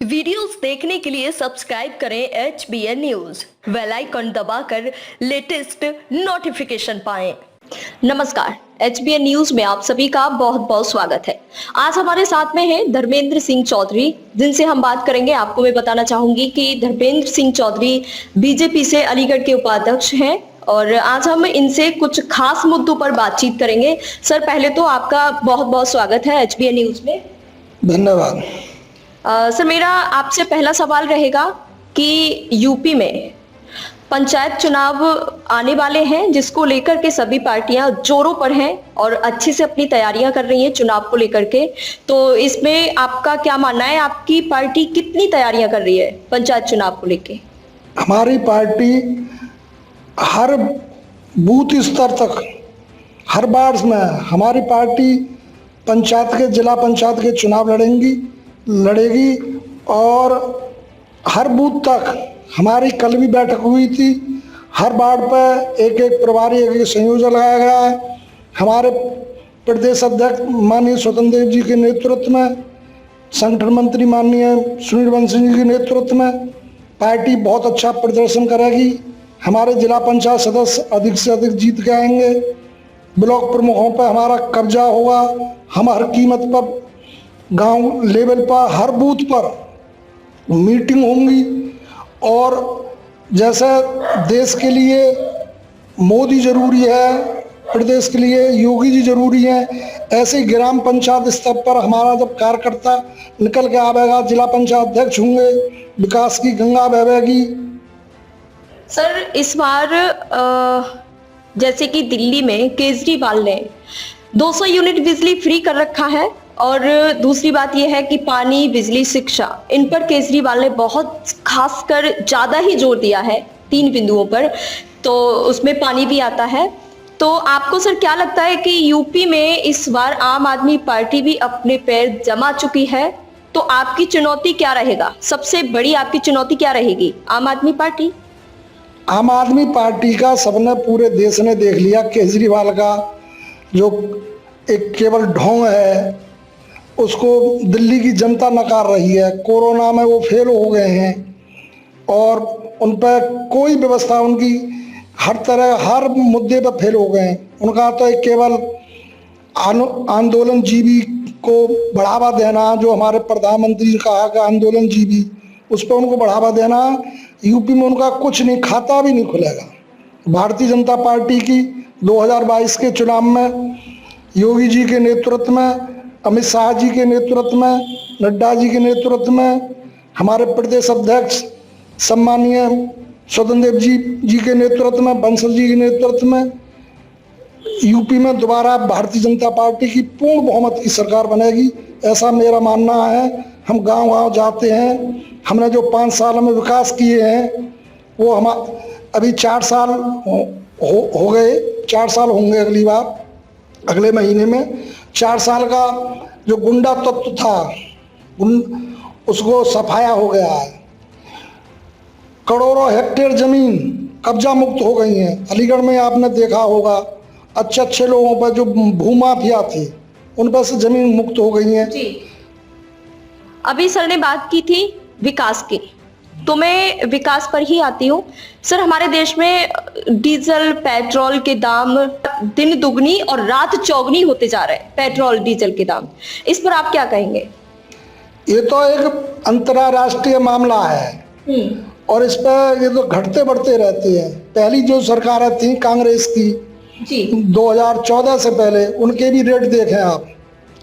Videos देखने के लिए सब्सक्राइब करें HBN न्यूज, बेल आइकन दबाकर लेटेस्ट नोटिफिकेशन पाएं। नमस्कार, HBN न्यूज में आप सभी का बहुत बहुत स्वागत है। आज हमारे साथ में है धर्मेंद्र सिंह चौधरी, जिनसे हम बात करेंगे। आपको मैं बताना चाहूंगी कि धर्मेंद्र सिंह चौधरी बीजेपी से अलीगढ़ के उपाध्यक्ष हैं और आज हम इनसे कुछ खास मुद्दों पर बातचीत करेंगे। सर, पहले तो आपका बहुत बहुत स्वागत है HBN न्यूज में। धन्यवाद। सर, मेरा आपसे पहला सवाल रहेगा कि यूपी में पंचायत चुनाव आने वाले हैं, जिसको लेकर के सभी पार्टियां जोरों पर हैं और अच्छे से अपनी तैयारियां कर रही हैं चुनाव को लेकर के। तो इसमें आपका क्या मानना है? आपकी पार्टी कितनी तैयारियां कर रही है पंचायत चुनाव को लेके? हमारी पार्टी हर बूथ स्तर तक, हर वार्ड में हमारी पार्टी पंचायत के, जिला पंचायत के चुनाव लड़ेगी और हर बूथ तक हमारी कल भी बैठक हुई थी। हर वार्ड पर एक एक प्रभारी, एक एक संयोजक लगाया गया है। हमारे प्रदेश अध्यक्ष माननीय स्वतंत्र देव जी के नेतृत्व में, संगठन मंत्री माननीय सुनील बंसी जी के नेतृत्व में पार्टी बहुत अच्छा प्रदर्शन करेगी। हमारे जिला पंचायत सदस्य अधिक से अधिक जीत के आएंगे। ब्लॉक प्रमुखों पर हमारा कब्जा होगा। हम हर कीमत पर गांव लेवल पर, हर बूथ पर मीटिंग होंगी और जैसे देश के लिए मोदी जरूरी है, प्रदेश के लिए योगी जी जरूरी हैं, ऐसे ही ग्राम पंचायत स्तर पर हमारा जब कार्यकर्ता निकल के आवेगा, जिला पंचायत अध्यक्ष होंगे, विकास की गंगा बहेगी। सर, इस बार जैसे कि दिल्ली में केजरीवाल ने 200 यूनिट बिजली फ्री कर रखा है और दूसरी बात यह है कि पानी, बिजली, शिक्षा, इन पर केजरीवाल ने बहुत खासकर ज्यादा ही जोर दिया है 3 बिंदुओं पर, तो उसमें पानी भी आता है। तो आपको सर क्या लगता है कि यूपी में इस बार आम आदमी पार्टी भी अपने पैर जमा चुकी है, तो आपकी चुनौती क्या रहेगा? सबसे बड़ी आपकी चुनौती क्या रहेगी? आम आदमी पार्टी का सबने, पूरे देश ने देख लिया। केजरीवाल का जो एक केवल ढोंग है, उसको दिल्ली की जनता नकार रही है। कोरोना में वो फेल हो गए हैं और उन पर कोई व्यवस्था, उनकी हर तरह, हर मुद्दे पर फेल हो गए हैं। उनका तो एक केवल आंदोलन जीवी को बढ़ावा देना, जो हमारे प्रधानमंत्री ने कहा कि आंदोलन जीवी, उस पर उनको बढ़ावा देना। यूपी में उनका कुछ नहीं, खाता भी नहीं खुलेगा। भारतीय जनता पार्टी की 2022 के चुनाव में योगी जी के नेतृत्व में, अमित शाह जी के नेतृत्व में, नड्डा जी के नेतृत्व में, हमारे प्रदेश अध्यक्ष सम्मानीय स्वतंत्र देव जी के नेतृत्व में, बंसल जी के नेतृत्व में यूपी में दोबारा भारतीय जनता पार्टी की पूर्ण बहुमत की सरकार बनेगी, ऐसा मेरा मानना है। हम गांव-गांव जाते हैं। हमने जो 5 सालों में विकास किए हैं, वो हम अभी 4 साल हो गए, 4 साल होंगे अगली बार, अगले महीने में। 4 साल का जो गुंडा तत्व था, उसको सफाया हो गया है। करोड़ों हेक्टेयर जमीन कब्जा मुक्त हो गई हैं। अलीगढ़ में आपने देखा होगा, अच्छे अच्छे लोगों पर जो भूमाफिया थे, उन पर से जमीन मुक्त हो गई है। अभी सर ने बात की थी विकास की, तो मैं विकास पर ही आती हूँ। सर, हमारे देश में डीजल, पेट्रोल के दाम दिन दुगनी और रात चौगनी होते जा रहे हैं। पेट्रोल, डीजल के दाम, इस पर आप क्या कहेंगे? ये तो एक अंतर्राष्ट्रीय मामला है और इस पर ये तो घटते बढ़ते रहते हैं। पहली जो सरकारें थी कांग्रेस की, 2014 से पहले, उनके भी रेट देखें आप,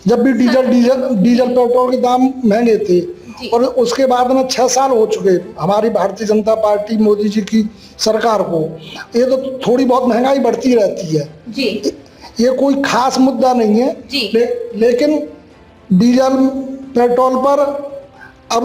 जब भी डीजल पेट्रोल के दाम महंगे थे। और उसके बाद में 6 साल हो चुके हमारी भारतीय जनता पार्टी, मोदी जी की सरकार को। ये तो थोड़ी बहुत महंगाई बढ़ती रहती है जी। ये कोई खास मुद्दा नहीं है जी। लेकिन डीजल पेट्रोल पर अब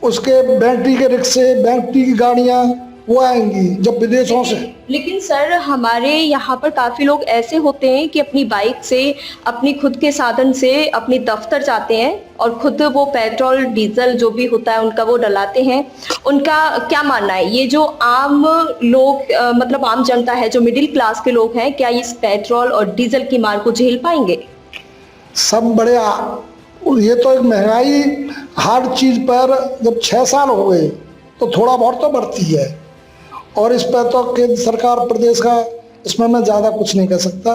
उसके बैटरी के रिक्शे, बैटरी की गाड़ियां वो आएंगी जब विदेशों से। लेकिन सर, हमारे यहाँ पर काफी लोग ऐसे होते हैं कि अपनी बाइक से, अपनी खुद के साधन से अपने दफ्तर जाते हैं और खुद वो पेट्रोल, डीजल जो भी होता है उनका वो डलाते हैं। उनका क्या मानना है? ये जो आम लोग, मतलब आम जनता है, जो मिडिल क्लास के लोग हैं, क्या इस पेट्रोल और डीजल की मार को झेल पाएंगे? सब बड़े और ये तो एक महंगाई हर चीज़ पर जब 6 साल हो गए तो थोड़ा बहुत तो बढ़ती है, और इस पर तो केंद्र सरकार प्रदेश का, इसमें मैं ज़्यादा कुछ नहीं कह सकता।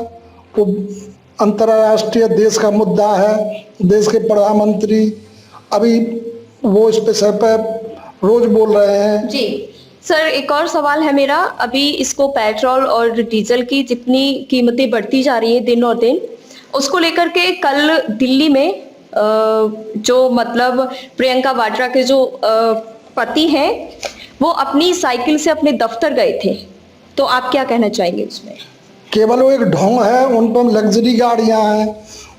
वो अंतर्राष्ट्रीय देश का मुद्दा है, देश के प्रधानमंत्री अभी वो इस विषय पर रोज बोल रहे हैं। जी सर, एक और सवाल है मेरा। अभी इसको पेट्रोल और डीजल की जितनी कीमतें बढ़ती जा रही है दिन और दिन, उसको लेकर के कल दिल्ली में जो मतलब प्रियंका वाड्रा के जो पति हैं, वो अपनी साइकिल से अपने दफ्तर गए थे, तो आप क्या कहना चाहेंगे उसमें? केवल वो एक ढोंग है, उन पर लग्जरी गाड़ियां हैं,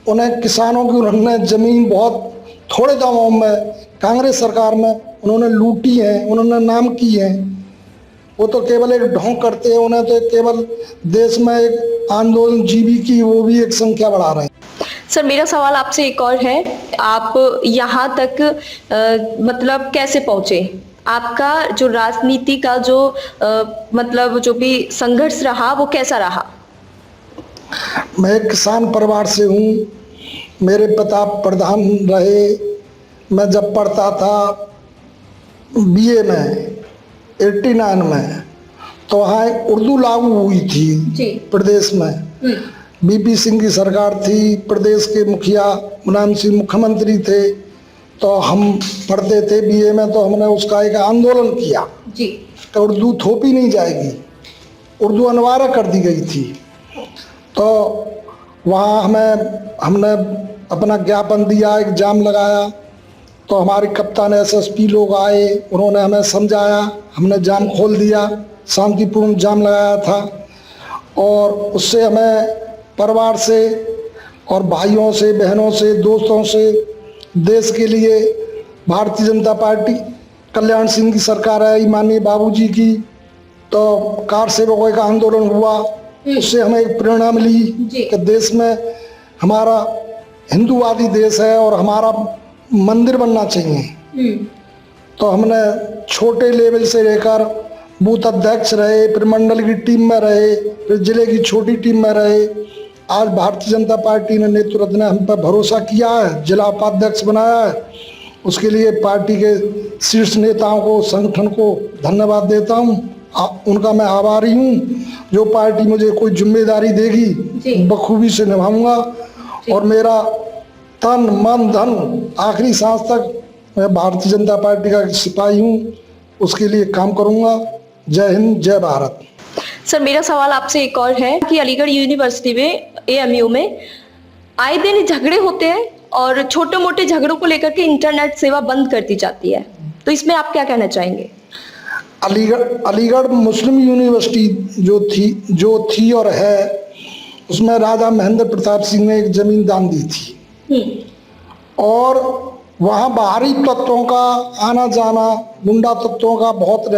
उन्हें किसानों की उन्होंने जमीन बहुत थोड़े दामों में कांग्रेस सरकार में उन्होंने लूटी है, उन्होंने नाम की है। वो तो केवल एक ढोंग करते हैं, उन्हें तो केवल देश में एक आंदोलन जीवी की वो भी एक संख्या बढ़ा रहे हैं। सर, मेरा सवाल आपसे एक और है, आप यहाँ तक मतलब कैसे पहुंचे? आपका जो राजनीति का जो मतलब जो भी संघर्ष रहा वो कैसा रहा? मैं एक किसान परिवार से हूँ, मेरे पिता प्रधान रहे। मैं जब पढ़ता था बीए में 89 में, तो वहाँ उर्दू लागू हुई थी जी। प्रदेश में। बीपी सिंह की सरकार थी, प्रदेश के मुखिया मुलायम सिंह मुख्यमंत्री थे, तो हम पढ़ते थे बीए में, तो हमने उसका एक आंदोलन किया जी कि उर्दू थोपी नहीं जाएगी, उर्दू अनिवार्य कर दी गई थी। तो वहाँ हमने अपना ज्ञापन दिया, एग्जाम लगाया, तो हमारे कप्तान एसएसपी लोग आए, उन्होंने हमें समझाया, हमने जाम खोल दिया, शांतिपूर्ण जाम लगाया था। और उससे हमें परिवार से और भाइयों से, बहनों से, दोस्तों से, देश के लिए भारतीय जनता पार्टी कल्याण सिंह की सरकार है, माननीय बाबूजी की, तो कार सेवकों का आंदोलन हुआ, उससे हमें एक प्रेरणा मिली कि देश में हमारा हिंदूवादी देश है और हमारा मंदिर बनना चाहिए। तो हमने छोटे लेवल से लेकर बूथ अध्यक्ष रहे, फिर मंडल की टीम में रहे, फिर जिले की छोटी टीम में रहे। आज भारतीय जनता पार्टी ने, नेतृत्व ने हम पर भरोसा किया है, जिला उपाध्यक्ष बनाया है। उसके लिए पार्टी के शीर्ष नेताओं को, संगठन को धन्यवाद देता हूँ, उनका मैं आभारी हूँ। जो पार्टी मुझे कोई जिम्मेदारी देगी बखूबी से निभाऊंगा, और मेरा तन मन धन आखिरी सांस तक मैं भारतीय जनता पार्टी का सिपाही हूँ, उसके लिए काम करूंगा। जय हिंद, जय भारत। सर, मेरा सवाल आपसे एक और है कि अलीगढ़ यूनिवर्सिटी में एएमयू में आए दिन झगड़े होते हैं और छोटे मोटे झगड़ों को लेकर के इंटरनेट सेवा बंद कर दी जाती है, तो इसमें आप क्या कहना चाहेंगे? अलीगढ़ मुस्लिम यूनिवर्सिटी जो थी और है, उसमें राजा महेंद्र प्रताप सिंह ने एक जमीन दान दी थी, और वहाँ बाहरी तत्वों का आना जाना, गुंडा तत्वों का बहुत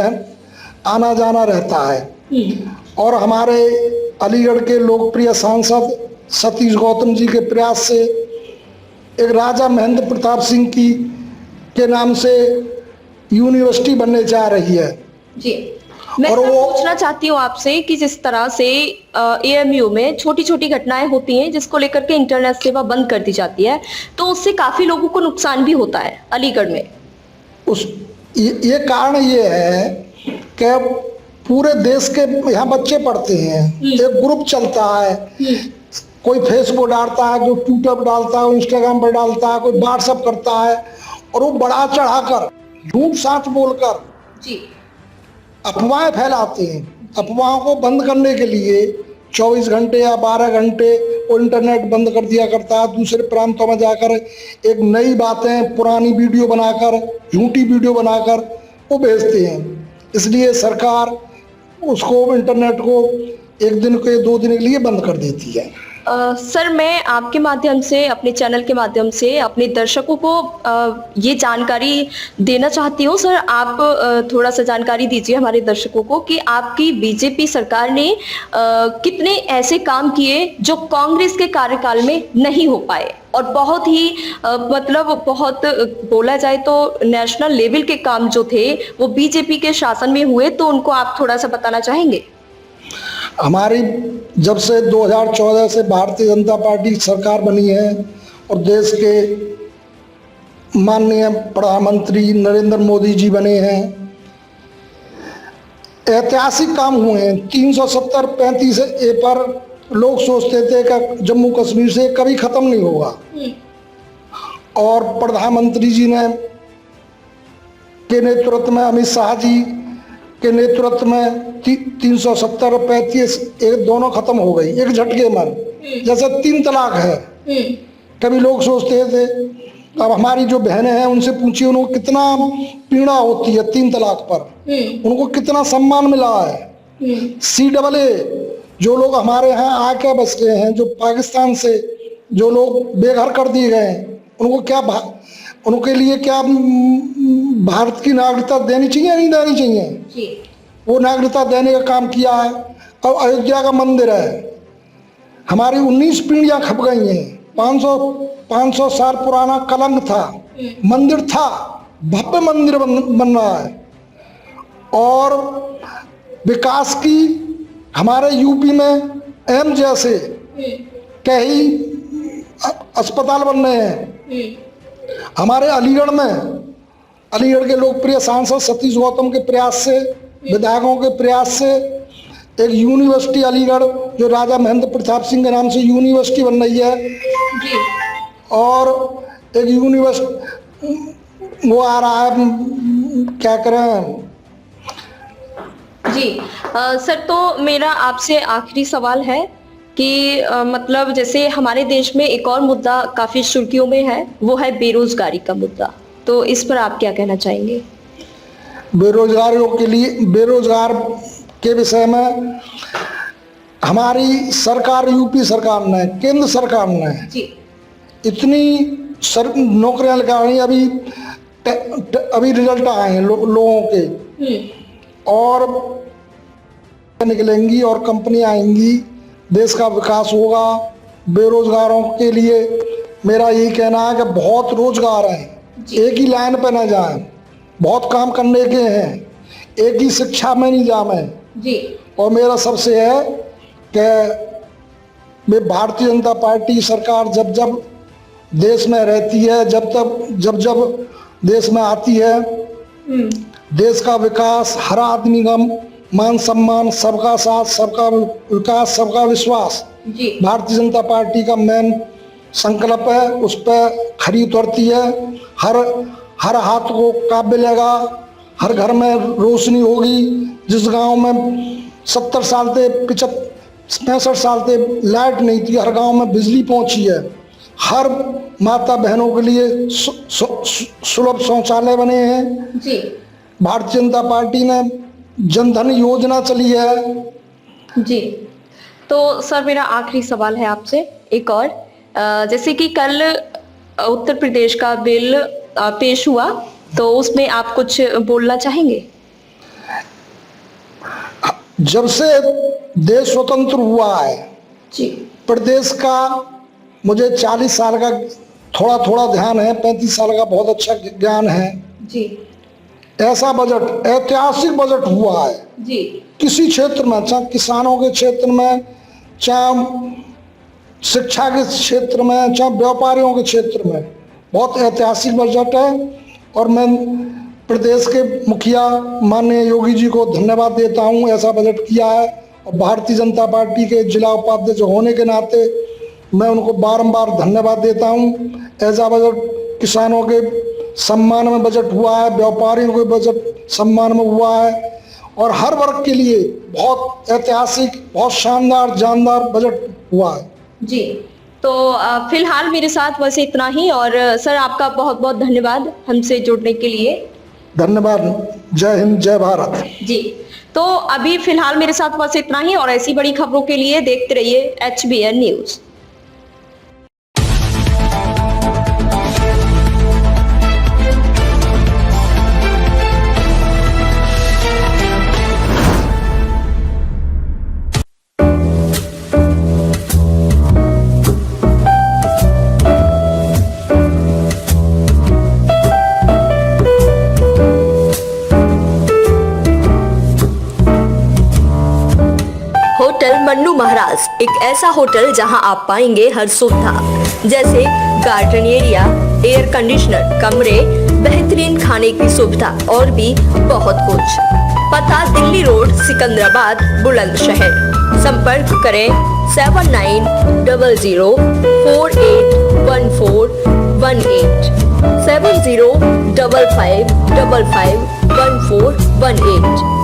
आना जाना रहता है। और हमारे अलीगढ़ के लोकप्रिय सांसद सतीश गौतम जी के प्रयास से एक राजा महेंद्र प्रताप सिंह के नाम से यूनिवर्सिटी बनने जा रही है। जी, मैं पूछना चाहती हूँ आपसे कि जिस तरह से एएमयू में छोटी छोटी घटनाएं होती हैं जिसको लेकर के इंटरनेट सेवा बंद कर दी जाती है, तो उससे काफी लोगों को नुकसान भी होता है अलीगढ़ में। ये कारण ये है कि पूरे देश के यहाँ बच्चे पढ़ते हैं, एक ग्रुप चलता है, कोई फेसबुक डालता है, कोई ट्विटर पर डालता है, इंस्टाग्राम पर डालता है, कोई व्हाट्सएप करता है, और वो बढ़ा चढ़ाकर झूठ साच बोलकर अफवाहें फैलाते हैं। अफवाहों को बंद करने के लिए 24 घंटे या 12 घंटे वो इंटरनेट बंद कर दिया करता है। दूसरे प्रांतों में जाकर एक नई बातें, पुरानी वीडियो बनाकर, झूठी वीडियो बनाकर वो भेजते हैं। इसलिए सरकार उसको, इंटरनेट को 1 दिन के 2 दिन के लिए बंद कर देती है। सर, मैं आपके माध्यम से, अपने चैनल के माध्यम से अपने दर्शकों को ये जानकारी देना चाहती हूँ। सर, आप थोड़ा सा जानकारी दीजिए हमारे दर्शकों को कि आपकी बीजेपी सरकार ने कितने ऐसे काम किए जो कांग्रेस के कार्यकाल में नहीं हो पाए, और बहुत ही मतलब बहुत बोला जाए तो नेशनल लेवल के काम जो थे वो बीजेपी के शासन में हुए, तो उनको आप थोड़ा सा बताना चाहेंगे? हमारी जब से 2014 से भारतीय जनता पार्टी सरकार बनी है और देश के माननीय प्रधानमंत्री नरेंद्र मोदी जी बने हैं, ऐतिहासिक काम हुए हैं। 370-35 पर लोग सोचते थे कि जम्मू कश्मीर से कभी ख़त्म नहीं होगा, और प्रधानमंत्री जी ने के नेतृत्व में, अमित शाह जी के नेतृत्व में 370 और 35 दोनों खत्म हो गई एक झटके में। जैसे 3 तलाक है, कभी लोग सोचते थे, अब हमारी जो बहनें हैं उनसे पूछिए उनको कितना पीड़ा होती है 3 तलाक पर, उनको कितना सम्मान मिला है। CAA जो लोग हमारे यहाँ आके बस गए हैं, जो पाकिस्तान से जो लोग बेघर कर दिए गए हैं, उनको क्या उनके लिए क्या भारत की नागरिकता देनी चाहिए नहीं देनी चाहिए? वो नागरिकता देने का काम किया है। अब अयोध्या का मंदिर है, हमारी 19 पीढ़ियां खप गई हैं। 500 साल पुराना कलंक था, मंदिर था, भव्य मंदिर बन रहा है। और विकास की हमारे यूपी में एम्स जैसे कई अस्पताल बन रहे हैं। हमारे अलीगढ़ में, अलीगढ़ के लोकप्रिय सांसद सतीश गौतम के प्रयास से, विधायकों के प्रयास से एक यूनिवर्सिटी अलीगढ़ जो राजा महेंद्र प्रताप सिंह के नाम से यूनिवर्सिटी बन रही है जी। और एक यूनिवर्सिटी वो आ रहा है, क्या करें जी। सर, तो मेरा आपसे आखिरी सवाल है कि मतलब जैसे हमारे देश में एक और मुद्दा काफी सुर्खियों में है, वो है बेरोजगारी का मुद्दा। तो इस पर आप क्या कहना चाहेंगे? बेरोजगारियों के लिए, बेरोजगार के विषय में हमारी सरकार, यूपी सरकार ने, केंद्र सरकार ने जी इतनी नौकरियां लगाई। अभी रिजल्ट आए हैं लोगों के, और निकलेंगी और कंपनियां आएंगी, देश का विकास होगा। बेरोजगारों के लिए मेरा यही कहना है कि बहुत रोजगार हैं, एक ही लाइन पे ना जाएं, बहुत काम करने के हैं, एक ही शिक्षा में नहीं जाएं जी। और मेरा सबसे है कि भारतीय जनता पार्टी सरकार जब जब देश में रहती है, जब देश में आती है, देश का विकास, हर आदमी का मान सम्मान, सबका साथ, सबका विकास, सबका विश्वास जी, भारतीय जनता पार्टी का मेन संकल्प है। उस पर खरी उतरती है। हर हाथ को काबे लगा, हर घर में रोशनी होगी। जिस गांव में 70 साल से 65 साल से लाइट नहीं थी, हर गांव में बिजली पहुंची है। हर माता बहनों के लिए सुलभ शौचालय बने हैं जी। भारतीय जनता पार्टी ने जनधन योजना चली है जी। तो सर, मेरा आखिरी सवाल है आपसे एक और, जैसे कि कल उत्तर प्रदेश का बिल पेश हुआ, तो उसमें आप कुछ बोलना चाहेंगे? जब से देश स्वतंत्र हुआ है जी, प्रदेश का मुझे 40 साल का थोड़ा थोड़ा ध्यान है, 35 साल का बहुत अच्छा ज्ञान है जी। ऐसा बजट, ऐतिहासिक बजट हुआ है जी। किसी क्षेत्र में, चाहे किसानों के क्षेत्र में, चाहे शिक्षा के क्षेत्र में, चाहे व्यापारियों के क्षेत्र में, बहुत ऐतिहासिक बजट है। और मैं प्रदेश के मुखिया माननीय योगी जी को धन्यवाद देता हूं, ऐसा बजट किया है। और भारतीय जनता पार्टी के जिला उपाध्यक्ष होने के नाते मैं उनको बारंबार धन्यवाद देता हूं। ऐसा बजट किसानों के सम्मान में बजट हुआ है, व्यापारियों के बजट सम्मान में हुआ है, और हर वर्ग के लिए बहुत ऐतिहासिक, बहुत शानदार, जानदार बजट हुआ है जी। तो फिलहाल मेरे साथ बस इतना ही, और सर आपका बहुत बहुत धन्यवाद हमसे जुड़ने के लिए। धन्यवाद। जय हिंद, जय भारत जी। तो अभी फिलहाल मेरे साथ बस इतना ही, और ऐसी बड़ी खबरों के लिए देखते रहिए HBN न्यूज। होटल मन्नू महाराज, पास एक ऐसा होटल जहां आप पाएंगे हर सुविधा, जैसे गार्डन एरिया, एयर कंडीशनर कमरे, बेहतरीन खाने की सुविधा और भी बहुत कुछ। पता दिल्ली रोड, सिकंदराबाद, बुलंदशहर। संपर्क करें 7900481418 7055551418।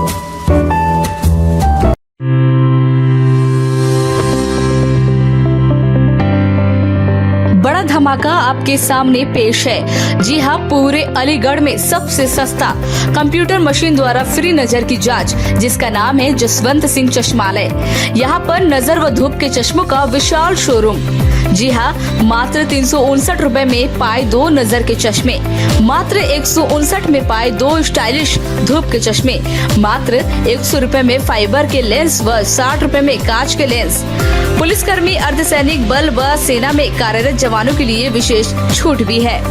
बड़ा धमाका आपके सामने पेश है। जी हाँ, पूरे अलीगढ़ में सबसे सस्ता कंप्यूटर मशीन द्वारा फ्री नजर की जांच, जिसका नाम है जसवंत सिंह चश्मालय। यहाँ पर नजर व धूप के चश्मों का विशाल शोरूम। जी हाँ, मात्र 359 रुपए में पाए 2 नजर के चश्मे, मात्र 159 में पाए 2 स्टाइलिश धूप के चश्मे, मात्र 100 रुपए में फाइबर के लेंस व 60 रुपए में कांच के लेंस। पुलिसकर्मी, अर्धसैनिक बल व सेना में कार्यरत जवानों के लिए विशेष छूट भी है।